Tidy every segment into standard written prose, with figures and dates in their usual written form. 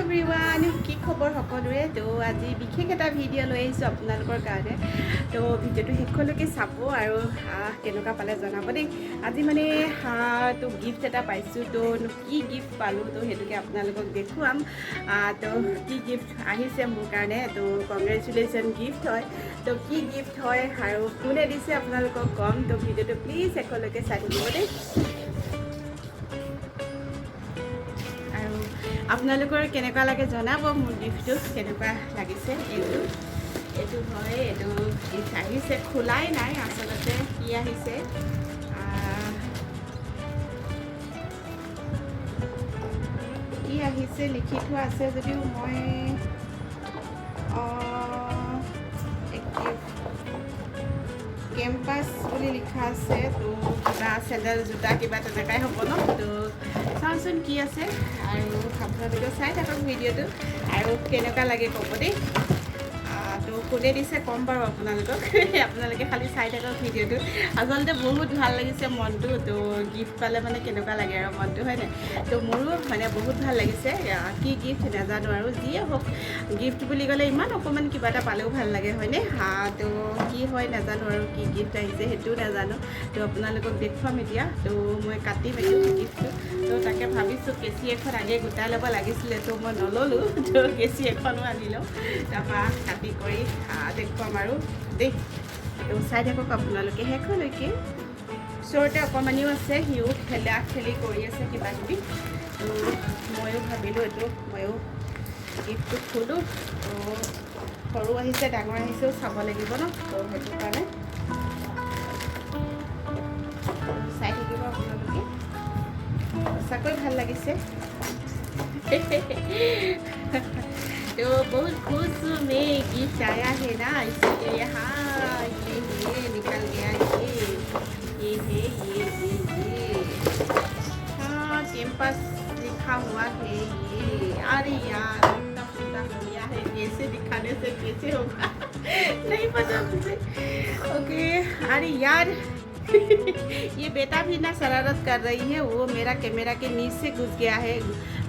Everyone, কি খবৰ সকলোৰে। তো আজি বিশেষ এটা ভিডিঅ' লৈ আহিছোঁ আপোনালোকৰ কাৰণে। তো ভিডিঅ'টো শেষলৈকে চাব আৰু কেনেকুৱা পালে জনাব দেই। আজি মানে তো গিফ্ট এটা পাইছোঁ। তো কি গিফ্ট পালোঁ তো সেইটোকে আপোনালোকক দেখুৱাম। তো কি গিফ্ট আহিছে মোৰ কাৰণে, তো কংগ্ৰেচুলেশ্যন গিফ্ট হয়। তো কি গিফ্ট হয় আৰু কোনে দিছে আপোনালোকক ক'ম। তো ভিডিঅ'টো প্লিজ শেষলৈকে চাই থাকিব দেই। আপোনালোকৰ কেনেকুৱা লাগে জনাব। মোৰ গিফ্টটো কেনেকুৱা লাগিছে। এইটো হয়, এইটো গিফ্ট আহিছে, খোলাই নাই আচলতে। কি আহিছে লিখি থোৱা আছে যদিও মই কেম্পাছ বুলি লিখা আছে। তো কিবা চেণ্ডেল জোতা কিবা তেনেকুৱাই হ'ব ন। তো চাওঁচোন কি আছে আৰু আপোনালোকে চাই থাকক ভিডিঅ'টো আৰু কেনেকুৱা লাগে ক'ব দেই। তো কোনে দিছে ক'ম বাৰু আপোনালোকে খালি চাই থাকক ভিডিঅ'টো। আচলতে বহুত ভাল লাগিছে মনটো। তো গিফ্ট পালে মানে কেনেকুৱা লাগে আৰু মনটো, হয়নে? তো মোৰো মানে বহুত ভাল লাগিছে। কি গিফ্ট নাজানো আৰু যিয়ে হওক, গিফ্ট বুলি ক'লে ইমান অকণমান কিবা এটা পালেও ভাল লাগে, হয়নে? তো কি হয় নাজানো আৰু কি গিফ্ট আহিছে সেইটোও নাজানো। তো আপোনালোকক দেখুৱাম এতিয়া। তো মই কাটিম এইটো গিফ্টটো। তো তাকে ভাবিছোঁ কেঁচি এখন আগে গোটাই ল'ব লাগিছিলে। তো মই নল'লোঁ। তো কেঁচি এখনো আনি লওঁ, তাৰপৰা কাটি কৰি দেখুৱাম আৰু দেই। তো চাই থাকক আপোনালোকে শেষলৈকে। ওচৰতে অকণমানিও আছে, সিও খেলি কৰি আছে কিবা কিবি। তো ময়ো ভাবিলোঁ এইটো ময়ো গিফ্টটো খোলোঁ। তো সৰু আহিছে ডাঙৰ আহিছেও চাব লাগিব ন। তো সেইটো কাৰণে চাই থাকিব আপোনালোকে। সঁচাকৈ ভাল লাগিছে। तो बहुत खुश हूँ मैं, गिफ्ट आया है ना इसलिए। हाँ ये निकल गया, ये है ये हाँ कैंपस लिखा हुआ है ये। अरे यार इतना फूटा हो गया है, कैसे दिखाने से कैसे होगा नहीं पता मुझे। ओके अरे यार ये बेटा भी ना शरारत कर रही है। वो मेरा कैमरा के नीचे से घुस गया है,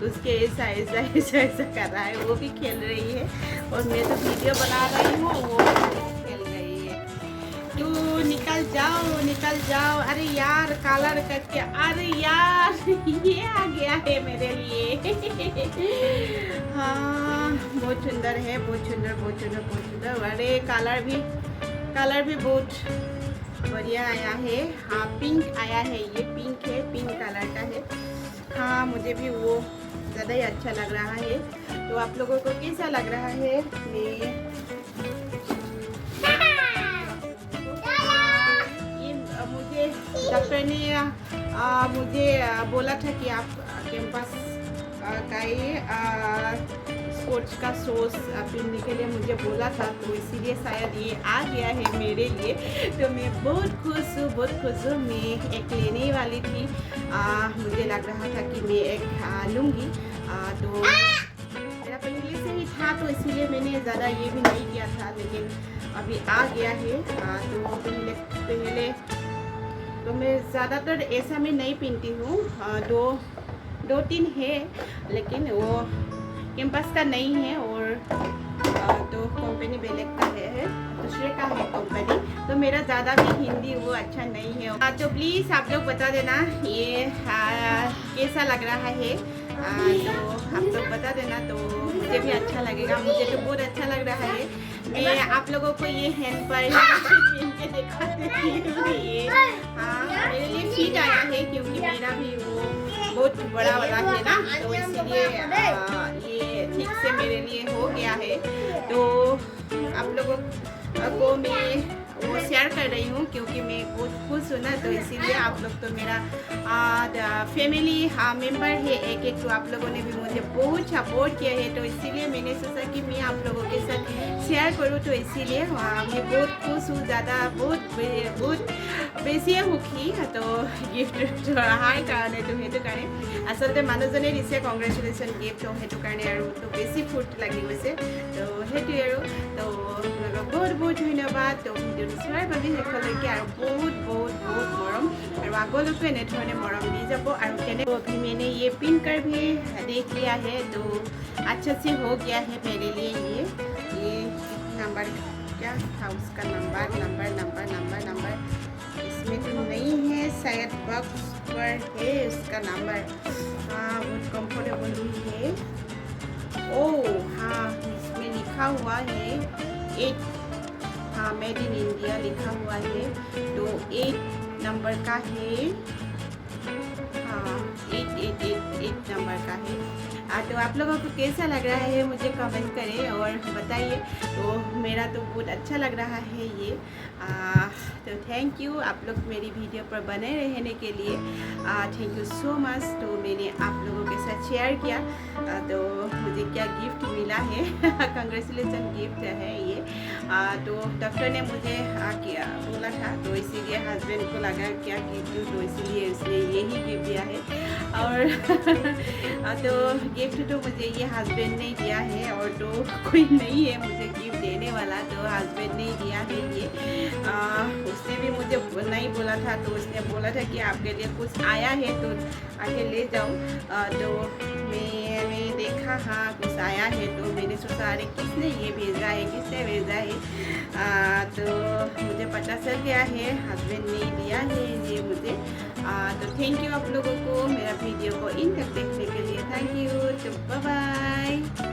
उसके ऐसा ऐसा ऐसा ऐसा कर रहा है। वो भी खेल रही है और मैं तो वीडियो बना रही हूँ, वो खेल रही है। तू निकल जाओ। अरे यार कलर करके, अरे यार ये आ गया है मेरे लिए। हाँ बहुत सुंदर है, बहुत सुंदर। अरे कलर भी बहुत बढ़िया आया है। हाँ पिंक आया है, ये पिंक है, पिंक कलर का है। हाँ मुझे भी वो ज़्यादा ही अच्छा लग रहा है। तो आप लोगों को कैसा लग रहा है? ये मुझे डॉक्टर ने मुझे बोला था कि आप कैंपस का ये स्पोर्ट्स का शूज़ पहनने के लिए मुझे बोला था। तो इसीलिए शायद ये आ गया है मेरे लिए। तो मैं बहुत खुश हूँ। मैं एक लेने वाली थी, मुझे लग रहा था कि मैं एक लूँगी। तो मेरा पहले से ही था, तो इसीलिए मैंने ज़्यादा ये भी नहीं किया था, लेकिन अभी आ गया है। तो पहले तो मैं ज़्यादातर ऐसा मैं नहीं पहनती हूँ। दो तीन है, लेकिन वो कैंपस का नहीं है और तो कंपनी बेलेग का है, दूसरे का है कंपनी। तो मेरा ज़्यादा भी हिंदी वो अच्छा नहीं है। तो प्लीज़ आप लोग बता देना ये कैसा लग रहा है। तो आप लोग बता देना, तो मुझे भी अच्छा लगेगा। मुझे तो बहुत अच्छा लग रहा है। मैं आप लोगों को ये हैंड पर पहन के दिखा देती हूँ। ये हाँ मेरे लिए फिट आया है, क्योंकि मेरा भी वो बहुत बड़ा वाला है ना, तो इसलिए ये ठीक से मेरे लिए हो गया है। तो आप लोगों को मैं वो शेयर कर रही हूँ, क्योंकि मैं बहुत खुश हूँ ना। तो इसीलिए आप लोग तो मेरा फैमिली मेंबर है एक। तो आप लोगों ने भी मुझे बहुत सपोर्ट किया है, तो इसीलिए मैंने सोचा कि मैं आप लोगों के साथ शेयर करूँ। तो इसीलिए मैं बहुत खुश हूँ, ज़्यादा बहुत বেছিয়ে সুখী তো গিফ্ট অহাৰ কাৰণে তো সেইটো কাৰণে আচলতে মানুহজনে দিছে কংগ্ৰেচুলেশ্যন গিফ্ট তো সেইটো কাৰণে আৰু তো বেছি ফূৰ্তি লাগি গৈছে তো সেইটোৱে আৰু তো আপোনালোকক বহুত বহুত ধন্যবাদ তো ভিডিঅ'টো চোৱাৰ বাবে শেষলৈকে আৰু বহুত বহুত বহুত মৰম আৰু আগলৈকো এনেধৰণে মৰম দি যাব আৰু কেনে अभी मैंने ये पिन कर भी देख लिया है तो अच्छा से हो गया है मेरे लिए ये नंबर क्या था उसका नंबर इसमें तो नहीं है शायद बॉक्स पर है उसका नंबर हाँ बहुत कंफर्टेबल भी है ओ हाँ इसमें लिखा हुआ है 8 हाँ मेड इन इंडिया लिखा हुआ है तो 8 नंबर का है हाँ 8 नंबर का है तो आप लोगों को कैसा लग रहा है मुझे कमेंट करें और बताइए तो मेरा तो बहुत अच्छा लग रहा है ये तो थैंक यू आप लोग मेरी वीडियो पर बने रहने के लिए थैंक यू सो मच तो मैंने आप लोगों के साथ शेयर किया तो मुझे क्या गिफ्ट मिला है कंग्रेचुलेसन गिफ्ट है ये तो डॉक्टर ने मुझे किया बोला था तो इसीलिए हस्बैंड को लगा क्या गिफ्ट दूँ तो इसीलिए उसने यही गिफ्ट दिया है और तो गिफ्ट तो मुझे ये हस्बैंड ने दिया है और तो कोई नहीं है मुझे गिफ्ट देने वाला तो हस्बैंड ने दिया है ये उसने भी मुझे नहीं बोला था तो उसने बोला था कि आपके लिए कुछ आया है तो आके ले जाओ तो मैंने देखा हाँ कुछ आया है तो मैंने सोचा अरे किसने ये भेजा है तो मुझे पता चल गया है हस्बैंड ने दिया है ये मुझे तो थैंक यू आप लोगों को मेरा वीडियो को इन तक देखने के लिए थैंक यू तो बाय बाय।